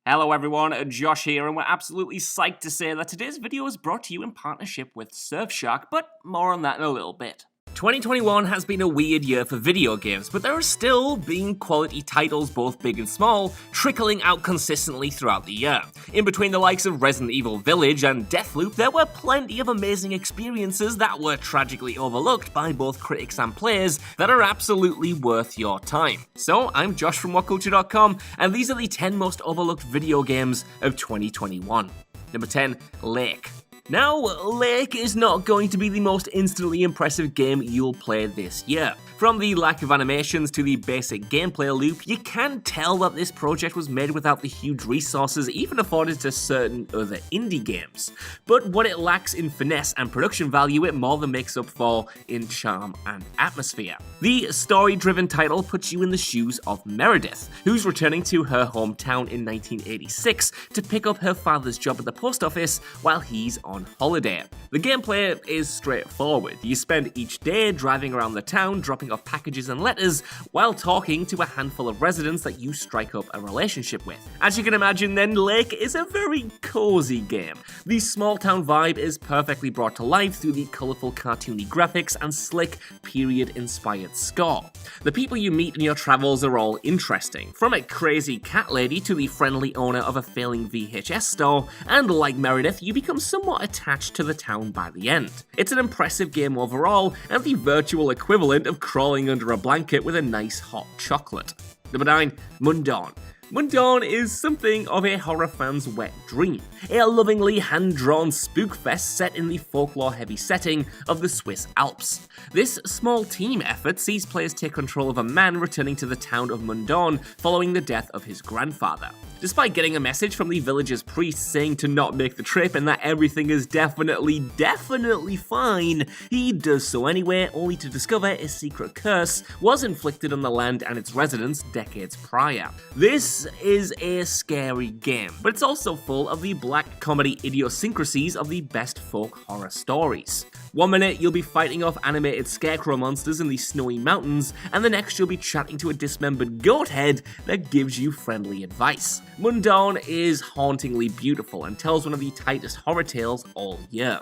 Hello everyone, Josh here, and we're absolutely psyched to say that today's video is brought to you in partnership with Surfshark, but more on that in a little bit. 2021 has been a weird year for video games, but there are still being quality titles, both big and small, trickling out consistently throughout the year. In between the likes of Resident Evil Village and Deathloop, there were plenty of amazing experiences that were tragically overlooked by both critics and players that are absolutely worth your time. So, I'm Josh from WhatCulture.com, and these are the 10 most overlooked video games of 2021. Number 10, Lake. Now, Lake is not going to be the most instantly impressive game you'll play this year. From the lack of animations to the basic gameplay loop, you can tell that this project was made without the huge resources even afforded to certain other indie games. But what it lacks in finesse and production value, it more than makes up for in charm and atmosphere. The story-driven title puts you in the shoes of Meredith, who's returning to her hometown in 1986 to pick up her father's job at the post office while he's on holiday. The gameplay is straightforward. You spend each day driving around the town, dropping off packages and letters, while talking to a handful of residents that you strike up a relationship with. As you can imagine then, Lake is a very cozy game. The small town vibe is perfectly brought to life through the colourful cartoony graphics and slick period-inspired score. The people you meet in your travels are all interesting, from a crazy cat lady to the friendly owner of a failing VHS store, and like Meredith, you become somewhat attached to the town by the end. It's an impressive game overall, and the virtual equivalent of crawling under a blanket with a nice hot chocolate. Number 9, Mundon. Mundon is something of a horror fan's wet dream, a lovingly hand-drawn spook fest set in the folklore-heavy setting of the Swiss Alps. This small team effort sees players take control of a man returning to the town of Mundon following the death of his grandfather. Despite getting a message from the village's priest saying to not make the trip and that everything is definitely fine, he does so anyway, only to discover a secret curse was inflicted on the land and its residents decades prior. This is a scary game, but it's also full of the black comedy idiosyncrasies of the best folk horror stories. One minute you'll be fighting off animated scarecrow monsters in the snowy mountains, and the next you'll be chatting to a dismembered goat head that gives you friendly advice. Mundon is hauntingly beautiful and tells one of the tightest horror tales all year.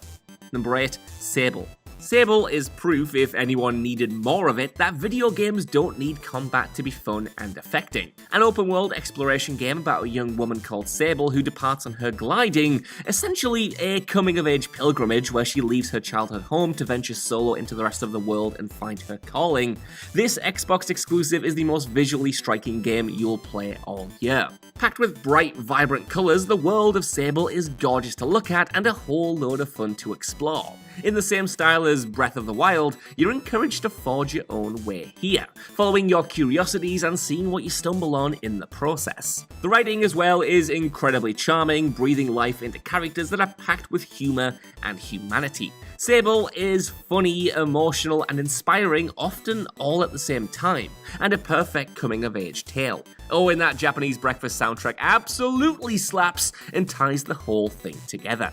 Number 8, Sable. Sable is proof, if anyone needed more of it, that video games don't need combat to be fun and affecting. An open-world exploration game about a young woman called Sable who departs on her gliding, essentially a coming-of-age pilgrimage where she leaves her childhood home to venture solo into the rest of the world and find her calling. This Xbox exclusive is the most visually striking game you'll play all year. Packed with bright, vibrant colours, the world of Sable is gorgeous to look at and a whole load of fun to explore. In the same style as Breath of the Wild, you're encouraged to forge your own way here, following your curiosities and seeing what you stumble on in the process. The writing as well is incredibly charming, breathing life into characters that are packed with humour and humanity. Sable is funny, emotional, and inspiring, often all at the same time, and a perfect coming-of-age tale. Oh, and that Japanese breakfast soundtrack absolutely slaps and ties the whole thing together.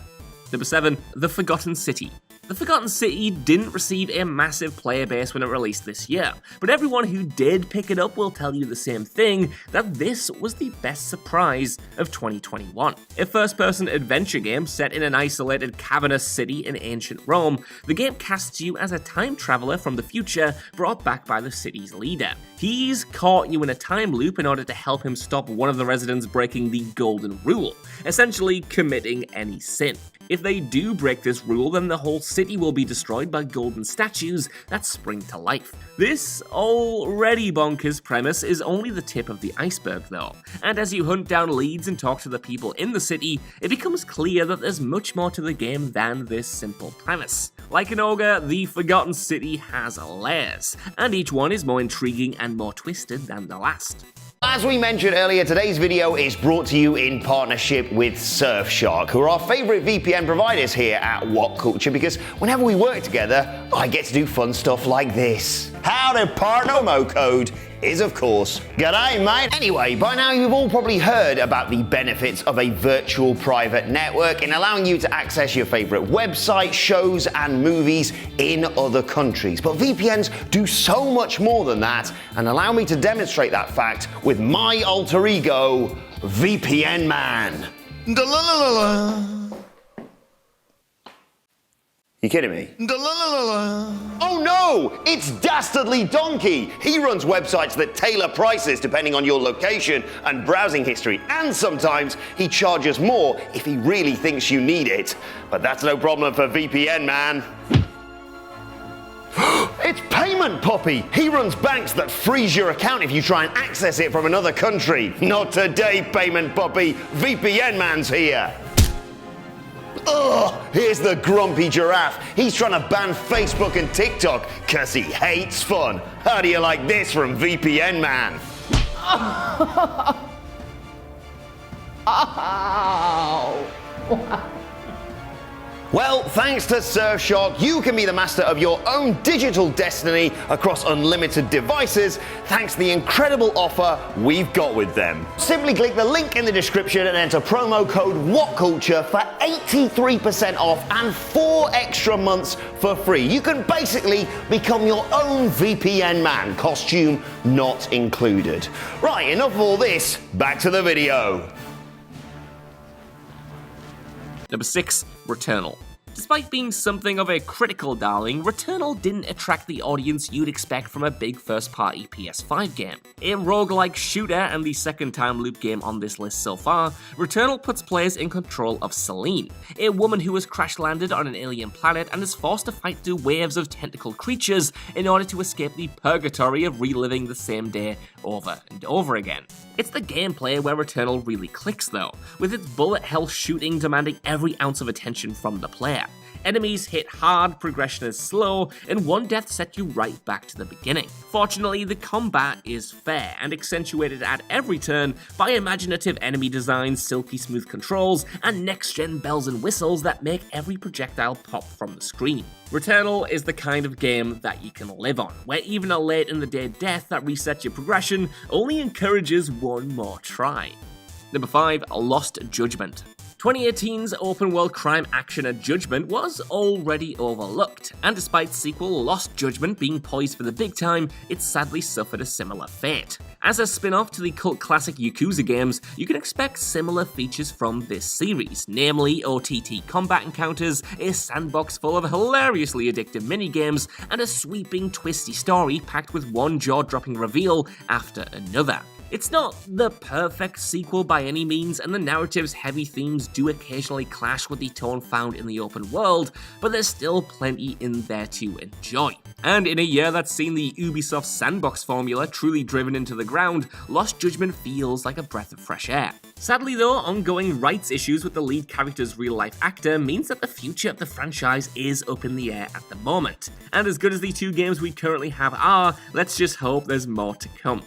Number 7, The Forgotten City. The Forgotten City didn't receive a massive player base when it released this year, but everyone who did pick it up will tell you the same thing, that this was the best surprise of 2021. A first-person adventure game set in an isolated cavernous city in ancient Rome, the game casts you as a time traveler from the future brought back by the city's leader. He's caught you in a time loop in order to help him stop one of the residents breaking the Golden Rule, essentially committing any sin. If they do break this rule, then the whole city will be destroyed by golden statues that spring to life. This already bonkers premise is only the tip of the iceberg though, and as you hunt down leads and talk to the people in the city, it becomes clear that there's much more to the game than this simple premise. Like an ogre, the Forgotten City has layers, and each one is more intriguing and more twisted than the last. As we mentioned earlier, today's video is brought to you in partnership with Surfshark, who are our favourite VPN providers here at WhatCulture, because whenever we work together, I get to do fun stuff like this. How to partner promo code is, of course, g'day, mate. Anyway, by now you've all probably heard about the benefits of a virtual private network in allowing you to access your favorite websites, shows, and movies in other countries. But VPNs do so much more than that, and allow me to demonstrate that fact with my alter ego, VPN Man. You kidding me? Oh no! It's Dastardly Donkey! He runs websites that tailor prices depending on your location and browsing history, and sometimes he charges more if he really thinks you need it. But that's no problem for VPN Man. It's Payment Puppy! He runs banks that freeze your account if you try and access it from another country. Not today, Payment Puppy! VPN Man's here! Ugh, here's the Grumpy Giraffe. He's trying to ban Facebook and TikTok because he hates fun. How do you like this from VPN Man? Well, thanks to Surfshark, you can be the master of your own digital destiny across unlimited devices thanks to the incredible offer we've got with them. Simply click the link in the description and enter promo code WhatCulture for 83% off and 4 extra months for free. You can basically become your own VPN man, costume not included. Right, enough of all this, back to the video. Number 6, Returnal. Despite being something of a critical darling, Returnal didn't attract the audience you'd expect from a big first-party PS5 game. A roguelike shooter and the second time loop game on this list so far, Returnal puts players in control of Celine, a woman who has crash-landed on an alien planet and is forced to fight through waves of tentacled creatures in order to escape the purgatory of reliving the same day over and over again. It's the gameplay where Returnal really clicks though, with its bullet hell shooting demanding every ounce of attention from the player. Enemies hit hard, progression is slow, and one death sets you right back to the beginning. Fortunately, the combat is fair and accentuated at every turn by imaginative enemy designs, silky smooth controls, and next-gen bells and whistles that make every projectile pop from the screen. Returnal is the kind of game that you can live on, where even a late-in-the-day death that resets your progression only encourages one more try. Number 5, Lost Judgement. 2018's open-world crime action Judgement was already overlooked, and despite sequel Lost Judgement being poised for the big time, it sadly suffered a similar fate. As a spin-off to the cult classic Yakuza games, you can expect similar features from this series, namely OTT combat encounters, a sandbox full of hilariously addictive minigames, and a sweeping, twisty story packed with one jaw-dropping reveal after another. It's not the perfect sequel by any means, and the narrative's heavy themes do occasionally clash with the tone found in the open world, but there's still plenty in there to enjoy. And in a year that's seen the Ubisoft sandbox formula truly driven into the ground, Lost Judgement feels like a breath of fresh air. Sadly though, ongoing rights issues with the lead character's real-life actor means that the future of the franchise is up in the air at the moment. And as good as the two games we currently have are, let's just hope there's more to come.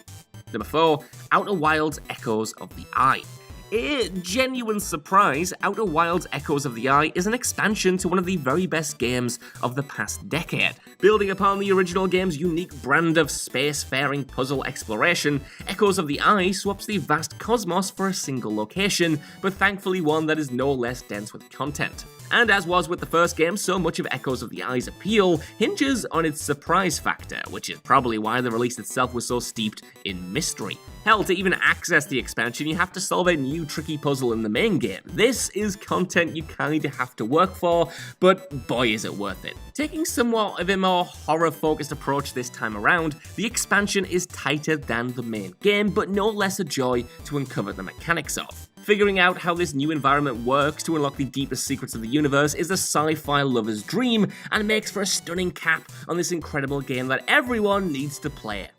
Number 4, Outer Wilds Echoes of the Eye. A genuine surprise, Outer Wilds Echoes of the Eye is an expansion to one of the very best games of the past decade. Building upon the original game's unique brand of space-faring puzzle exploration, Echoes of the Eye swaps the vast cosmos for a single location, but thankfully one that is no less dense with content. And as was with the first game, so much of Echoes of the Eye's appeal hinges on its surprise factor, which is probably why the release itself was so steeped in mystery. Hell, to even access the expansion, you have to solve a new tricky puzzle in the main game. This is content you kinda have to work for, but boy is it worth it. Taking somewhat of a more horror-focused approach this time around, the expansion is tighter than the main game, but no less a joy to uncover the mechanics of. Figuring out how this new environment works to unlock the deepest secrets of the universe is a sci-fi lover's dream, and makes for a stunning cap on this incredible game that everyone needs to play.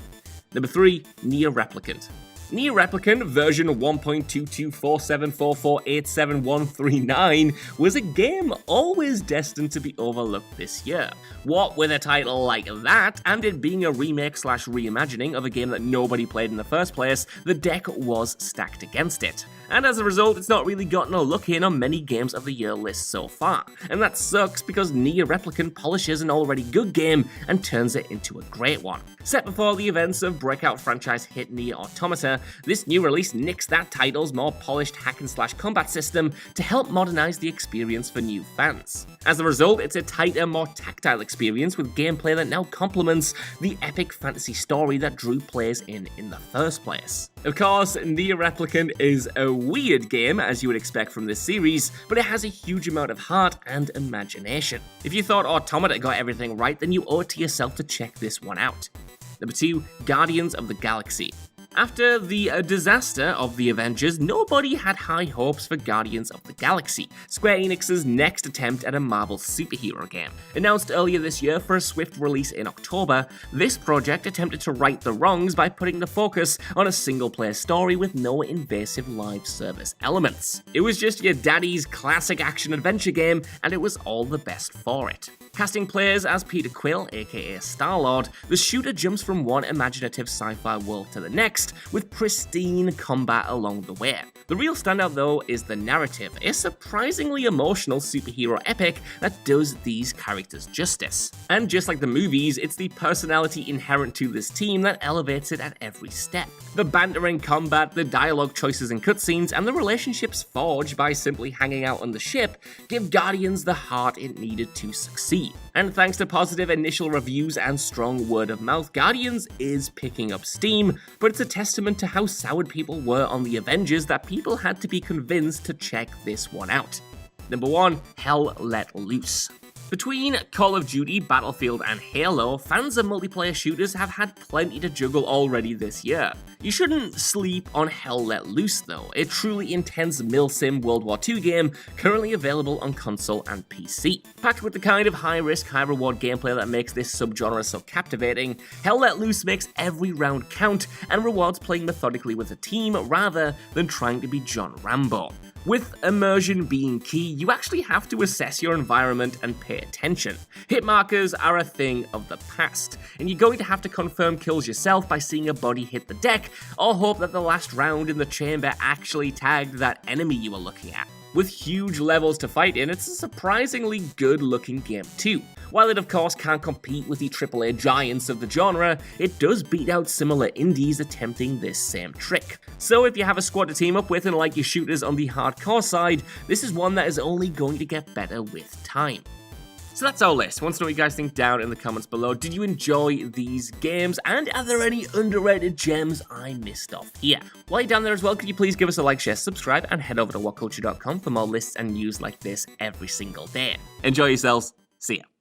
Number 3, NieR Replicant. NieR Replicant version 1.22474487139 was a game always destined to be overlooked this year. What with a title like that, and it being a remake/reimagining of a game that nobody played in the first place, the deck was stacked against it. and as a result, it's not really gotten a look in on many Games of the Year lists so far, and that sucks because NieR Replicant polishes an already good game and turns it into a great one. Set before the events of breakout franchise hit NieR Automata, this new release nicks that title's more polished hack-and-slash combat system to help modernize the experience for new fans. As a result, it's a tighter, more tactile experience with gameplay that now complements the epic fantasy story that drew players in the first place. Of course, NieR Replicant is a weird game, as you would expect from this series, but it has a huge amount of heart and imagination. If you thought Automata got everything right, then you owe it to yourself to check this one out. Number 2, Guardians of the Galaxy. After the disaster of the Avengers, nobody had high hopes for Guardians of the Galaxy, Square Enix's next attempt at a Marvel superhero game. Announced earlier this year for a swift release in October, this project attempted to right the wrongs by putting the focus on a single-player story with no invasive live service elements. It was just your daddy's classic action-adventure game, and it was all the best for it. Casting players as Peter Quill, aka Star-Lord, the shooter jumps from one imaginative sci-fi world to the next, with pristine combat along the way. The real standout though is the narrative, a surprisingly emotional superhero epic that does these characters justice. And just like the movies, it's the personality inherent to this team that elevates it at every step. The banter in combat, the dialogue choices in cutscenes, and the relationships forged by simply hanging out on the ship give Guardians the heart it needed to succeed. And thanks to positive initial reviews and strong word of mouth, Guardians is picking up steam, but it's a testament to how soured people were on the Avengers that people had to be convinced to check this one out. Number 1, Hell Let Loose. Between Call of Duty, Battlefield, and Halo, fans of multiplayer shooters have had plenty to juggle already this year. You shouldn't sleep on Hell Let Loose though, a truly intense milsim World War II game currently available on console and PC. Packed with the kind of high-risk, high-reward gameplay that makes this subgenre so captivating, Hell Let Loose makes every round count and rewards playing methodically with a team rather than trying to be John Rambo. With immersion being key, you actually have to assess your environment and pay attention. Hit markers are a thing of the past, and you're going to have to confirm kills yourself by seeing a body hit the deck, or hope that the last round in the chamber actually tagged that enemy you were looking at. With huge levels to fight in, it's a surprisingly good-looking game too. While it of course can't compete with the AAA giants of the genre, it does beat out similar indies attempting this same trick. So if you have a squad to team up with and like your shooters on the hardcore side, this is one that is only going to get better with time. So that's our list. Want to know what you guys think down in the comments below. Did you enjoy these games? And are there any underrated gems I missed off here? While you're down there as well, could you please give us a like, share, subscribe, and head over to WhatCulture.com for more lists and news like this every single day. Enjoy yourselves. See ya.